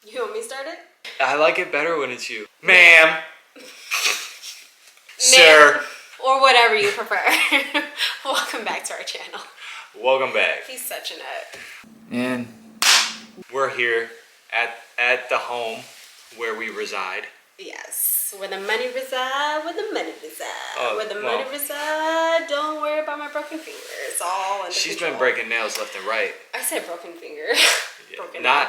You want me to start it? I like it better when it's you. Ma'am. Sir. Or whatever you prefer. Welcome back to our channel. Welcome back. He's such a nut. And we're here at the home where we reside. Yes. Where the money reside, where the money reside. Oh, where the money reside, don't worry about my broken finger. It's all under She's control. been breaking nails left and right. I said broken finger.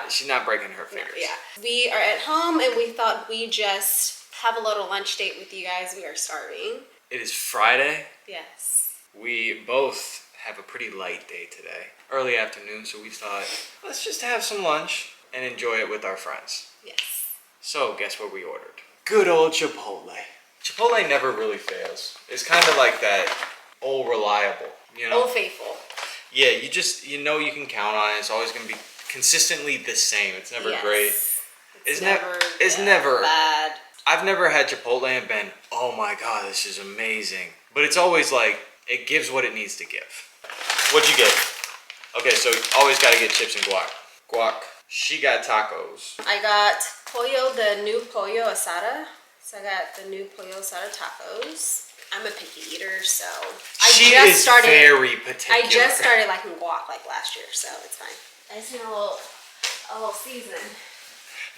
She's not breaking her fingers. No, yeah. We are at home and we thought we'd just have a little lunch date with you guys. We are starving. It is Friday. Yes. We both have a pretty light day today. Early afternoon, so we thought, let's just have some lunch and enjoy it with our friends. Yes. So, guess what we ordered? Good old Chipotle. Chipotle never really fails. It's kind of like that old reliable, you know? Old faithful. Yeah, you know you can count on it. It's always going to be consistently the same. It's never great. It's never bad. I've never had Chipotle and been, oh my god, this is amazing. But it's always like, it gives what it needs to give. What'd you get? Okay, so always got to get chips and guac. Guac. She got tacos. I got pollo, the new pollo asada. So I got the new pollo asada tacos. I'm a picky eater, so She is very particular. I just started liking guac like last year, so it's fine. I just need a little season.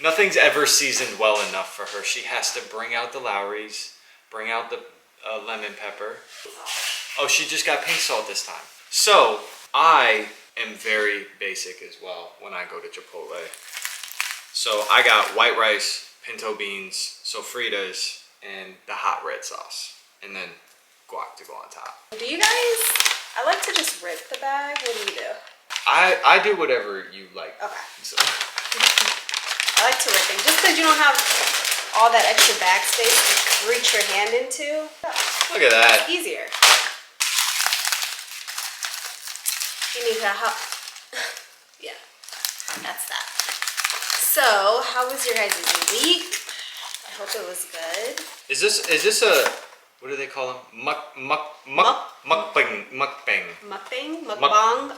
Nothing's ever seasoned well enough for her. She has to bring out the Lowry's, bring out the lemon pepper. Oh, she just got pink salt this time. So I am very basic as well when I go to Chipotle. So I got white rice, pinto beans, sofritas, and the hot red sauce. And then guac to go on top. Do you guys, I like to just rip the bag. What do you do? I do whatever you like. Okay. So. I like to rip it. Just because you don't have all that extra bag space to reach your hand into. Look at that. It's easier. You need to help. Yeah, that's that. So, how was your guys' week? I hope it was good. Is this a, what do they call them? Mukbang. Mukbang? Mukbang?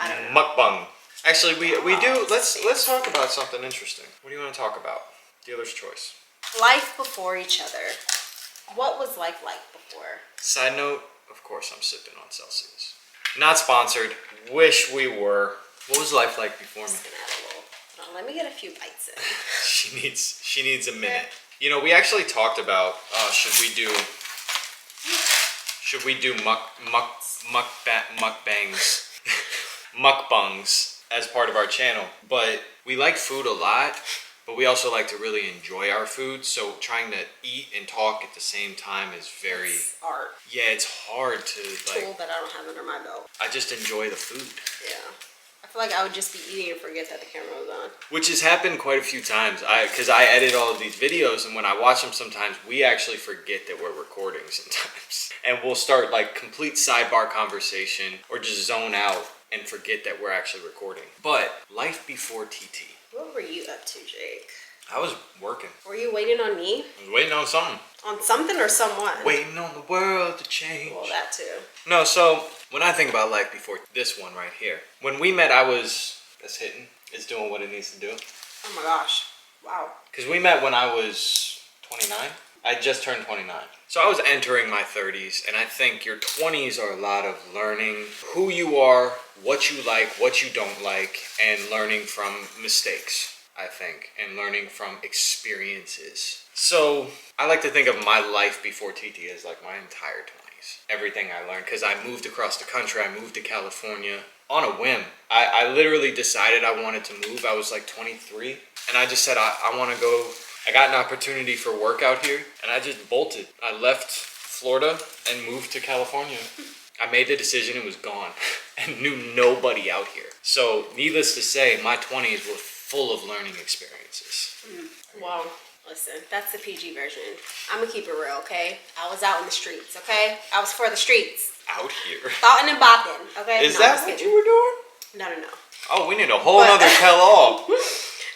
I don't know. Mukbang. Actually, we do. Let's talk about something interesting. What do you want to talk about? Dealer's choice. Life before each other. What was life like before? Side note, of course, I'm sipping on Celsius. Not sponsored. Wish we were. What was life like before me? Just gonna have a little. Hold on, let me get a few bites in. She needs a minute. You know, we actually talked about should we do mukbangs, mukbangs as part of our channel. But we like food a lot, but we also like to really enjoy our food. So trying to eat and talk at the same time is very art. Yeah, it's hard to like. Tool that I don't have under my belt. I just enjoy the food. Yeah. I feel like I would just be eating and forget that the camera was on. Which has happened quite a few times. Because I edit all of these videos, and when I watch them sometimes, we actually forget that we're recording sometimes. And we'll start like complete sidebar conversation or just zone out and forget that we're actually recording. But life before TT. What were you up to, Jake? I was working. Were you waiting on me? I was waiting on something. On something or someone? Waiting on the world to change. Well, that too. No, so when I think about life before this one right here, when we met, that's hitting. It's doing what it needs to do. Oh my gosh. Wow. Because we met when I was 29. I just turned 29. So I was entering my 30s, and I think your 20s are a lot of learning who you are, what you like, what you don't like, and learning from mistakes, I think, and learning from experiences. So I like to think of my life before TT as like my entire 20s. Everything I learned, because I moved across the country, I moved to California on a whim. I literally decided I wanted to move. I was like 23, and I just said, I want to go. I got an opportunity for work out here, and I just bolted. I left Florida and moved to California. I made the decision and was gone and knew nobody out here. So needless to say, my 20s were full of learning experiences. Wow. Listen, that's the PG version. I'm gonna keep it real, okay? I was out in the streets, okay? I was for the streets. Out here. Thoughting and bopping, okay? Is that what you were doing? No. Oh, we need a whole nother tell-all.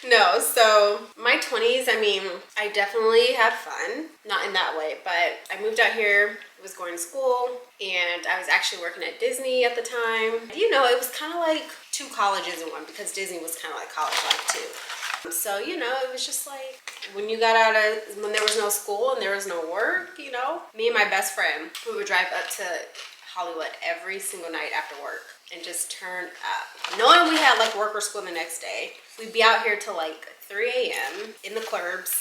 No, so my 20s, I mean, I definitely had fun. Not in that way, but I moved out here, was going to school, and I was actually working at Disney at the time. You know, it was kind of like two colleges in one, because Disney was kind of like college life too. So, you know, it was just like when you got out of, when there was no school and there was no work, you know, me and my best friend, we would drive up to Hollywood every single night after work and just turn up. Knowing we had like work or school the next day, we'd be out here till like 3 a.m. in the clubs,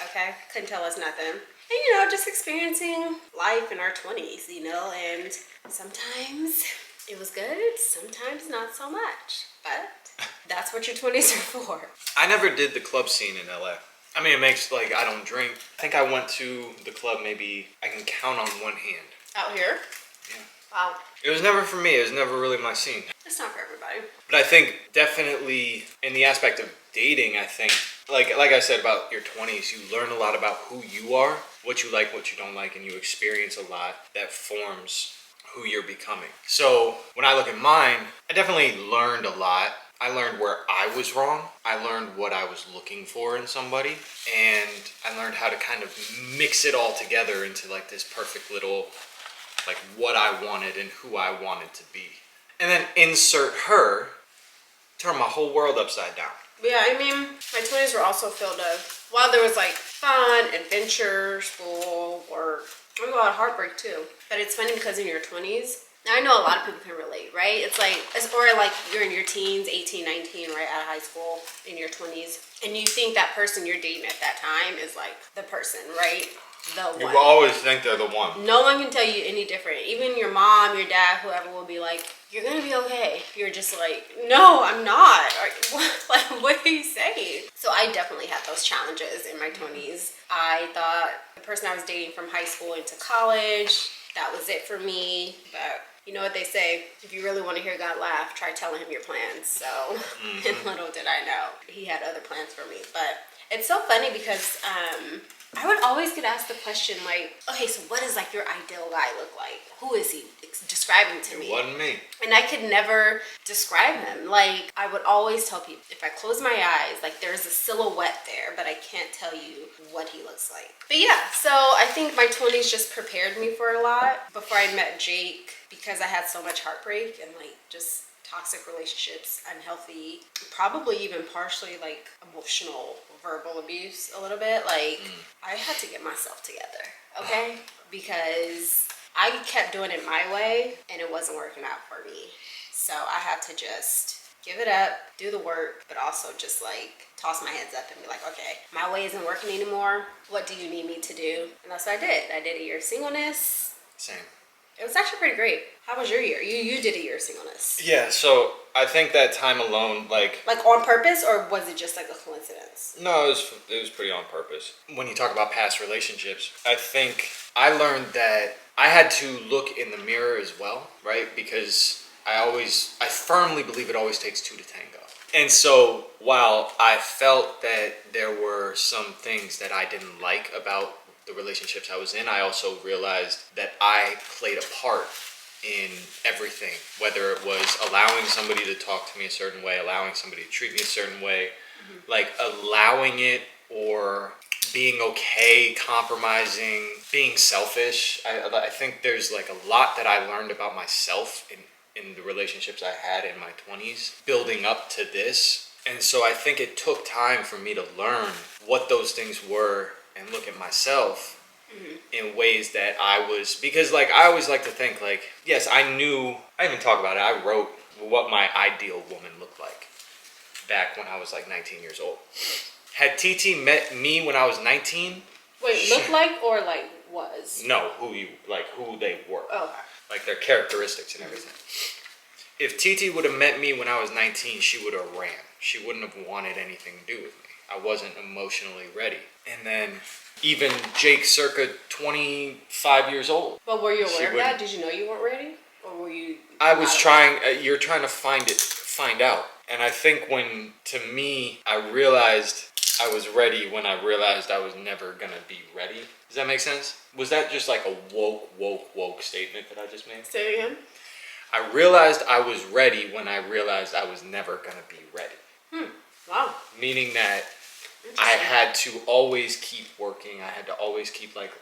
okay? Couldn't tell us nothing. And, you know, just experiencing life in our 20s, you know, and sometimes it was good, sometimes not so much, but that's what your 20s are for. I never did the club scene in LA. I mean, it makes, like, I don't drink. I think I went to the club maybe, I can count on one hand. Out here? Yeah. Wow. It was never for me. It was never really my scene. It's not for everybody. But I think definitely in the aspect of dating, I think, like I said about your 20s, you learn a lot about who you are, what you like, what you don't like, and you experience a lot that forms who you're becoming. So when I look at mine, I definitely learned a lot. I learned where I was wrong. I learned what I was looking for in somebody. And I learned how to kind of mix it all together into like this perfect little, like what I wanted and who I wanted to be. And then insert her, turn my whole world upside down. Yeah, I mean, my 20s were also filled of, while there was like fun, adventure, school, work, there was a lot of heartbreak too. But it's funny because in your 20s, now I know a lot of people can relate, right? It's like, or like you're in your teens, 18, 19, right out of high school, in your 20s, and you think that person you're dating at that time is like the person, right? The one. You always think they're the one. No one can tell you any different. Even your mom, your dad, whoever will be like, you're gonna be okay. You're just like, no, I'm not. Like, what are you saying? So I definitely had those challenges in my 20s. I thought the person I was dating from high school into college, that was it for me. But you know what they say, if you really want to hear God laugh, try telling him your plans. So and little did I know, he had other plans for me. But it's so funny because I would always get asked the question like, okay, so what does like your ideal guy look like? Who is he? Describe him to me. It wasn't me. And I could never describe him. Like, I would always tell people, if I close my eyes, like there's a silhouette there, but I can't tell you what he looks like. But yeah, so I think my 20s just prepared me for a lot before I met Jake, because I had so much heartbreak and like just toxic relationships, unhealthy, probably even partially like emotional, verbal abuse a little bit. Like, I had to get myself together, okay? Because I kept doing it my way and it wasn't working out for me. So I had to just give it up, do the work, but also just like toss my heads up and be like, okay, my way isn't working anymore. What do you need me to do? And that's what I did. I did a year of singleness. Same. It was actually pretty great. How was your year? You did a year of singleness. Yeah, so I think that time alone, like on purpose, or was it just like a coincidence? No, it was pretty on purpose. When you talk about past relationships, I think I learned that I had to look in the mirror as well, right? Because I firmly believe it always takes two to tango. And so while I felt that there were some things that I didn't like about the relationships I was in, I also realized that I played a part in everything, whether it was allowing somebody to talk to me a certain way, allowing somebody to treat me a certain way, like allowing it, or being okay, compromising, being selfish. I think there's like a lot that I learned about myself in the relationships I had in my 20s, building up to this. And so I think it took time for me to learn what those things were and look at myself in ways that because like I always like to think like, yes, I even talk about it, I wrote what my ideal woman looked like back when I was like 19 years old. Had TT met me when I was 19? Wait, look like or like was? No, who they were. Oh, okay. Like their characteristics and everything. If TT would have met me when I was 19, she would have ran. She wouldn't have wanted anything to do with me. I wasn't emotionally ready. And then even Jake, circa 25 years old. But were you aware of that? Did you know you weren't ready? Or were you... I was trying, you're trying to find out. And I think to me, I realized I was ready when I realized I was never going to be ready. Does that make sense? Was that just like a woke statement that I just made? Say it again. I realized I was ready when I realized I was never going to be ready. Wow. Meaning that I had to always keep working. I had to always keep like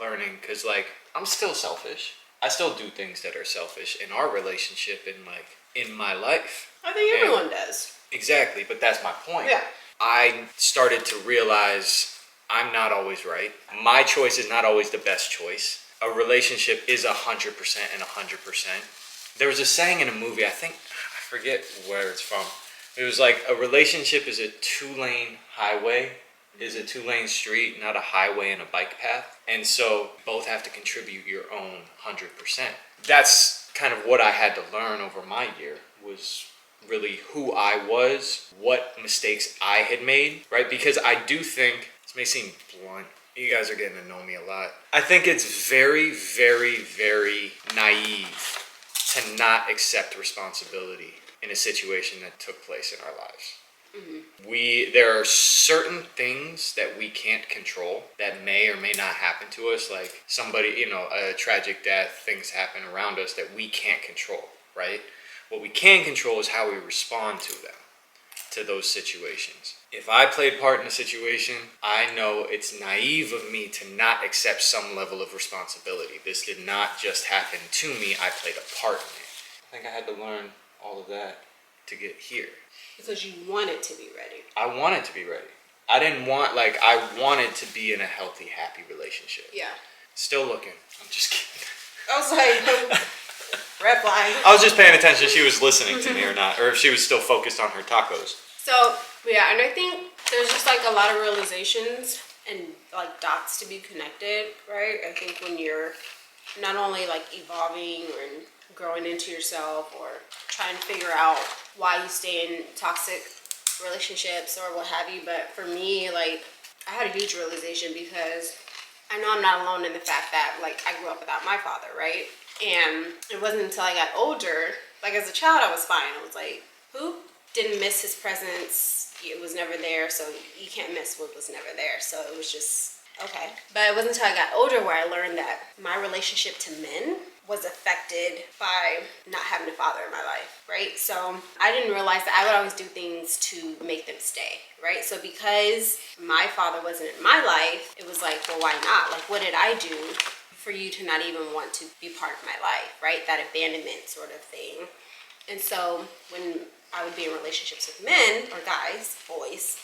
learning, because like I'm still selfish. I still do things that are selfish in our relationship and like in my life. I think everyone does. Exactly, but that's my point. Yeah. I started to realize I'm not always right. My choice is not always the best choice. A relationship is 100% and 100%. There was a saying in a movie, I forget where it's from. It was like, a relationship is a 2-lane highway, is a 2-lane street, not a highway and a bike path. And so both have to contribute your own 100%. That's kind of what I had to learn over my year, was really who I was, what mistakes I had made, right? Because I do think, this may seem blunt, you guys are getting to know me a lot. I think it's very, very, very naive to not accept responsibility in a situation that took place in our lives. There are certain things that we can't control that may or may not happen to us, like somebody, a tragic death, things happen around us that we can't control, right? What we can control is how we respond to them, to those situations. If I played part in a situation, I know it's naive of me to not accept some level of responsibility. This did not just happen to me, I played a part in it. I think I had to learn all of that to get here. Because you wanted to be ready. I wanted to be ready. I wanted to be in a healthy, happy relationship. Yeah. Still looking. I'm just kidding. I was like, red flag. I was just paying attention if she was listening to me or not, or if she was still focused on her tacos. So, yeah, and I think there's just like a lot of realizations and like dots to be connected, right? I think when you're not only like evolving and growing into yourself or trying to figure out why you stay in toxic relationships or what have you, but for me, like, I had a huge realization because I know I'm not alone in the fact that, like, I grew up without my father, right? And it wasn't until I got older, like, as a child, I was fine. I was like, who? Didn't miss his presence. It was never there, so you can't miss what was never there. So it was just, okay. But it wasn't until I got older where I learned that my relationship to men was affected by not having a father in my life, right? So I didn't realize that I would always do things to make them stay, right? So because my father wasn't in my life, it was like, well, why not? Like, what did I do for you to not even want to be part of my life, right? That abandonment sort of thing. And so when I would be in relationships with men or guys, boys,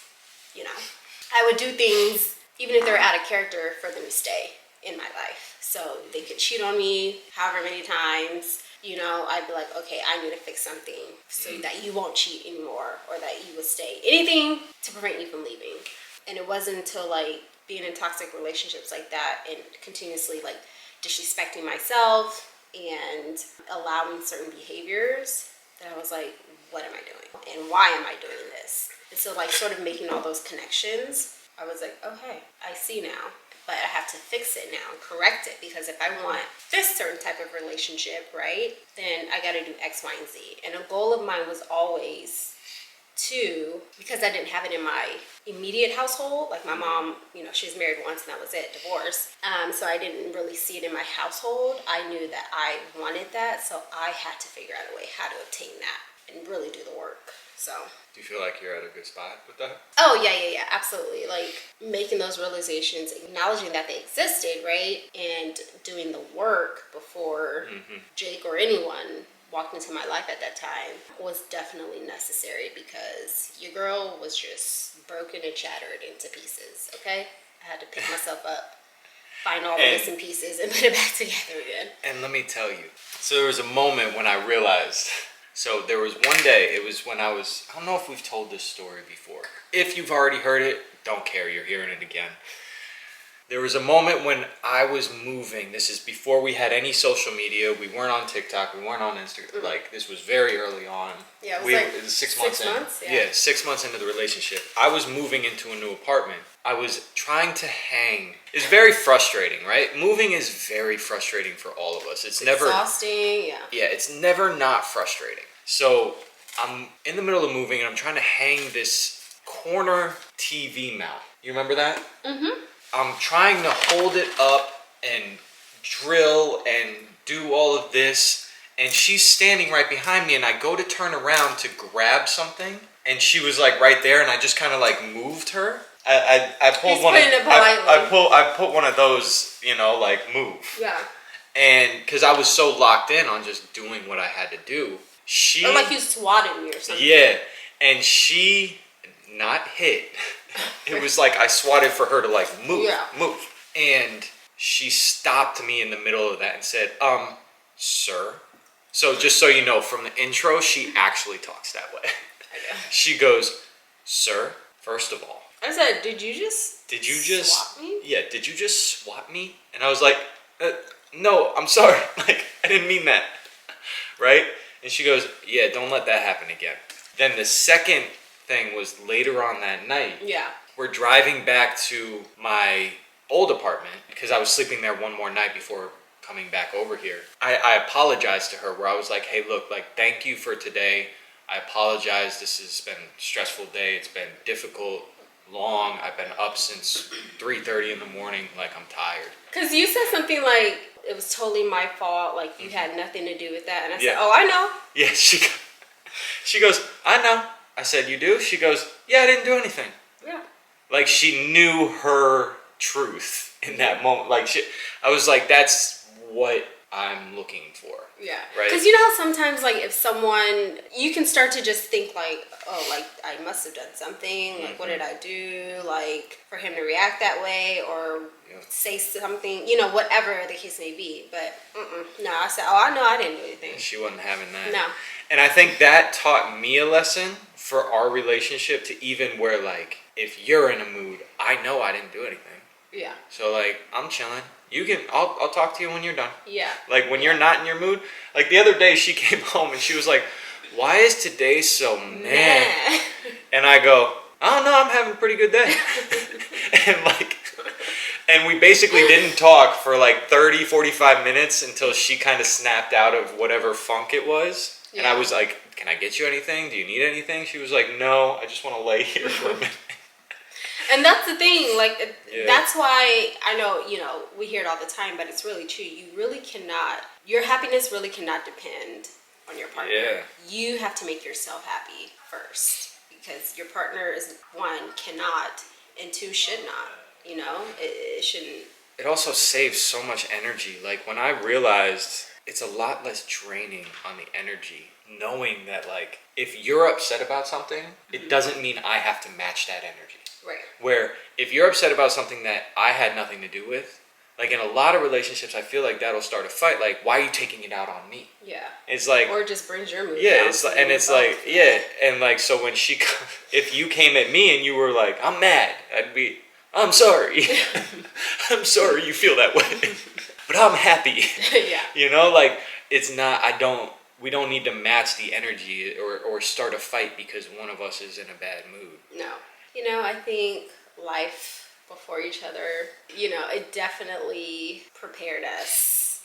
I would do things, even if they're out of character, for them to stay in my life. So they could cheat on me however many times, I'd be like, okay, I need to fix something so that you won't cheat anymore or that you will stay. Anything to prevent you from leaving. And it wasn't until like being in toxic relationships like that and continuously like disrespecting myself and allowing certain behaviors that I was like, what am I doing? And why am I doing this? And so like sort of making all those connections, I was like, oh, hey, I see now. But I have to fix it now and correct it, because if I want this certain type of relationship, right, then I got to do X, Y, and Z. And a goal of mine was always to, because I didn't have it in my immediate household, like my mom, she was married once and that was it, divorce. So I didn't really see it in my household. I knew that I wanted that, so I had to figure out a way how to obtain that and really do the work. So. Do you feel like you're at a good spot with that? Oh, yeah, absolutely. Like, making those realizations, acknowledging that they existed, right? And doing the work before Jake or anyone walked into my life at that time was definitely necessary, because your girl was just broken and shattered into pieces, okay? I had to pick myself up, find all the missing pieces, and put it back together again. And let me tell you, so there was a moment when I realized... So there was one day, it was when I don't know if we've told this story before. If you've already heard it, don't care, you're hearing it again. There was a moment when I was moving. This is before we had any social media. We weren't on TikTok, we weren't on Instagram. Like, this was very early on. Yeah, it was 6 months in. Yeah, 6 months into the relationship. I was moving into a new apartment. I was trying to hang. It's very frustrating, right? Moving is very frustrating for all of us. It's never exhausting, yeah. Yeah, it's never not frustrating. So I'm in the middle of moving and I'm trying to hang this corner TV mount. You remember that? Mm-hmm. I'm trying to hold it up and drill and do all of this, and she's standing right behind me, and I go to turn around to grab something, and she was like right there, and I just kind of like moved her. I pulled He's one. putting it politely. I put one of those, like move. Yeah. And because I was so locked in on just doing what I had to do, Or like you swatted me or something. Yeah, and she not hit. It was like I swatted for her to like move, Yeah. move. And she stopped me in the middle of that and said, sir. So just so you know, from the intro, she actually talks that way. She goes, sir, first of all. I said, did you just swat me? Yeah, did you just swat me? And I was like, no, I'm sorry. Like, I didn't mean that. Right? And she goes, yeah, don't let that happen again. Then the second thing was later on that night. Yeah. We're driving back to my old apartment because I was sleeping there one more night before coming back over here. I apologized to her where I was like, hey, look, like, thank you for today. I apologize. This has been a stressful day. It's been difficult, long. I've been up since 3:30 in the morning. Like, I'm tired. Because you said something like, it was totally my fault. Like, you had nothing to do with that. And I said, oh, I know. Yeah, she goes, I know. I said, you do? She goes, yeah, I didn't do anything. Yeah. Like, she knew her truth in that moment. Like, I was like, that's what I'm looking for. Yeah. Right? Because you know how sometimes, like, if someone, you can start to just think, like, oh, like, I must have done something. Like, what did I do? Like, for him to react that way or say something, you know, whatever the case may be. But, no, I said, oh, I know I didn't do anything. She wasn't having that. No. And I think that taught me a lesson for our relationship to even where, like, if you're in a mood, I know I didn't do anything. Yeah. So, like, I'm chilling. You can, I'll talk to you when you're done. Yeah. Like, when you're not in your mood. Like, the other day, she came home and she was like, why is today so meh? And I go, I don't know, I'm having a pretty good day. And, like, and we basically didn't talk for, like, 30, 45 minutes until she kind of snapped out of whatever funk it was. Yeah. And I was like, can I get you anything? Do you need anything? She was like, no, I just want to lay here for a minute. And that's the thing, like, that's why I know, you know, we hear it all the time, but it's really true. You really cannot, your happiness really cannot depend on your partner. Yeah. You have to make yourself happy first because your partner is, one, cannot, and two, should not, you know? It shouldn't. It also saves so much energy. Like, when I realized it's a lot less draining on the energy, knowing that, like, if you're upset about something, it doesn't mean I have to match that energy. Right. Where if you're upset about something that I had nothing to do with, like in a lot of relationships, I feel like that'll start a fight. Like, why are you taking it out on me? Yeah. It's like, or it just brings your mood yeah, down. it's like, and it's like, yeah, and like, so when if you came at me and you were like, I'm mad, I'd be, I'm sorry, I'm sorry you feel that way, but I'm happy. Yeah. You know, like, it's not. We don't need to match the energy or start a fight because one of us is in a bad mood. No. You know, I think life before each other, you know, it definitely prepared us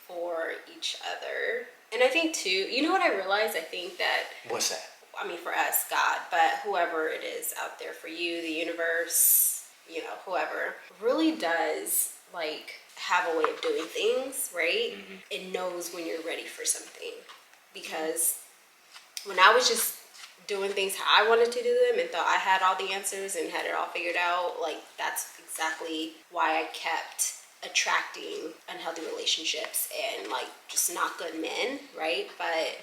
for each other. And I think, too, you know what I realized? I think that... What's that? I mean, for us, God, but whoever it is out there for you, the universe, you know, whoever, really does, like, have a way of doing things, right? Mm-hmm. It knows when you're ready for something. Because when I was just doing things how I wanted to do them and thought I had all the answers and had it all figured out, like, that's exactly why I kept attracting unhealthy relationships and, like, just not good men, right? But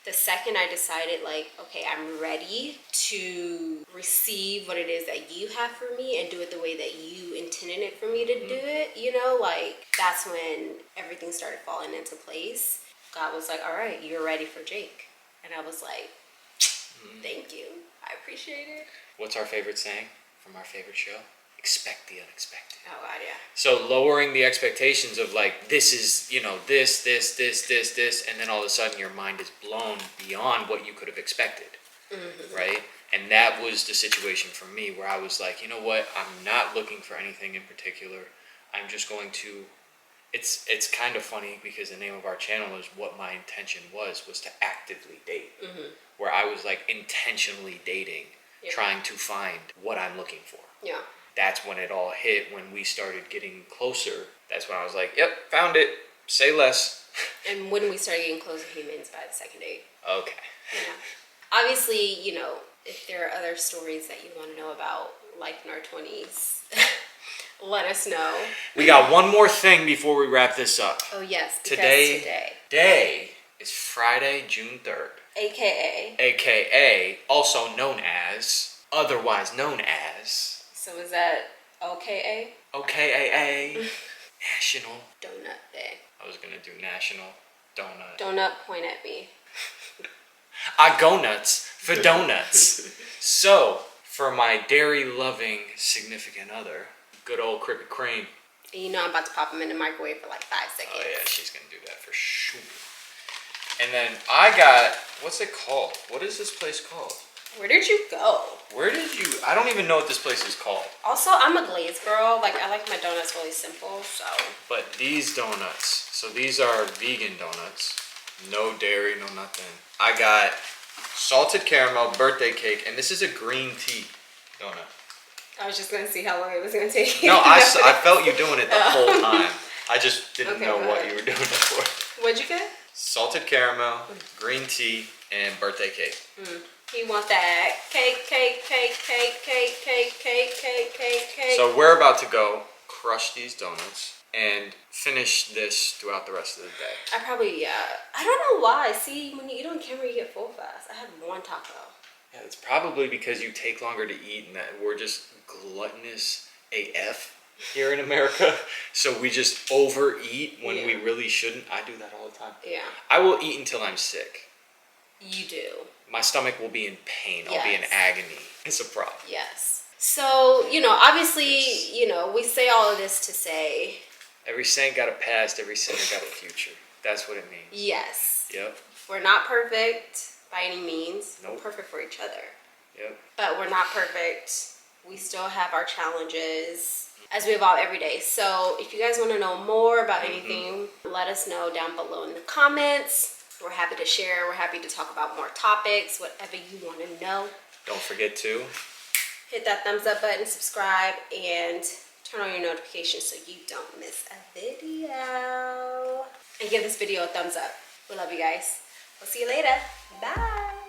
the second I decided, like, okay, I'm ready to receive what it is that you have for me and do it the way that you intended it for me to do it, you know, like, that's when everything started falling into place. God was like, all right, you're ready for Jake. And I was like, thank you. I appreciate it. What's our favorite saying from our favorite show? Expect the unexpected. Oh, God, yeah. So lowering the expectations of, like, this is, you know, this, and then all of a sudden your mind is blown beyond what you could have expected, right? And that was the situation for me where I was like, you know what? I'm not looking for anything in particular. I'm just going to... It's kind of funny because the name of our channel is what my intention was to actively date. Where I was, like, intentionally dating, trying to find what I'm looking for. Yeah. That's when it all hit, when we started getting closer. That's when I was like, yep, found it. Say less. And when we started getting closer, he means by the second date. Okay. Yeah. Obviously, you know, if there are other stories that you want to know about life in our 20s, let us know. We got one more thing before we wrap this up. Oh, yes. Today is Friday, June 3rd. AKA also known as otherwise known as So is that OKA? OKAA National Donut Day. I was gonna do National Donut. Donut, point at me. I go nuts for donuts. So, for my dairy-loving significant other, good old Krispy Kreme. And you know I'm about to pop them in the microwave for like 5 seconds. Oh yeah, she's gonna do that for sure. And then I got, what's it called? What is this place called? Where did you go? I don't even know what this place is called. Also, I'm a glazed girl. Like, I like my donuts really simple, so. But these donuts, so these are vegan donuts. No dairy, no nothing. I got salted caramel birthday cake, and this is a green tea donut. I was just gonna see how long it was gonna take. No, I felt you doing it the whole time. I just didn't know what you were doing it for. What'd you get? Salted caramel, green tea, and birthday cake. He wants that cake. So we're about to go crush these donuts and finish this throughout the rest of the day. I probably, I don't know why. See, when you eat on camera, you get full fast. I had one taco. Yeah, it's probably because you take longer to eat and that we're just gluttonous AF here in America. So we just overeat when we really shouldn't. I do that all the time. Yeah. I will eat until I'm sick. You do. My stomach will be in pain. I'll be in agony. It's a problem. Yes. So, obviously, we say all of this to say. Every saint got a past, every sinner got a future. That's what it means. Yes. Yep. We're not perfect by any means. Nope. We're perfect for each other. Yep. But we're not perfect. We still have our challenges as we evolve every day. So if you guys want to know more about anything, let us know down below in the comments. We're happy to share. We're happy to talk about more topics, whatever you want to know. Don't forget to hit that thumbs up button, subscribe, and turn on your notifications so you don't miss a video. And give this video a thumbs up. We love you guys. We'll see you later. Bye.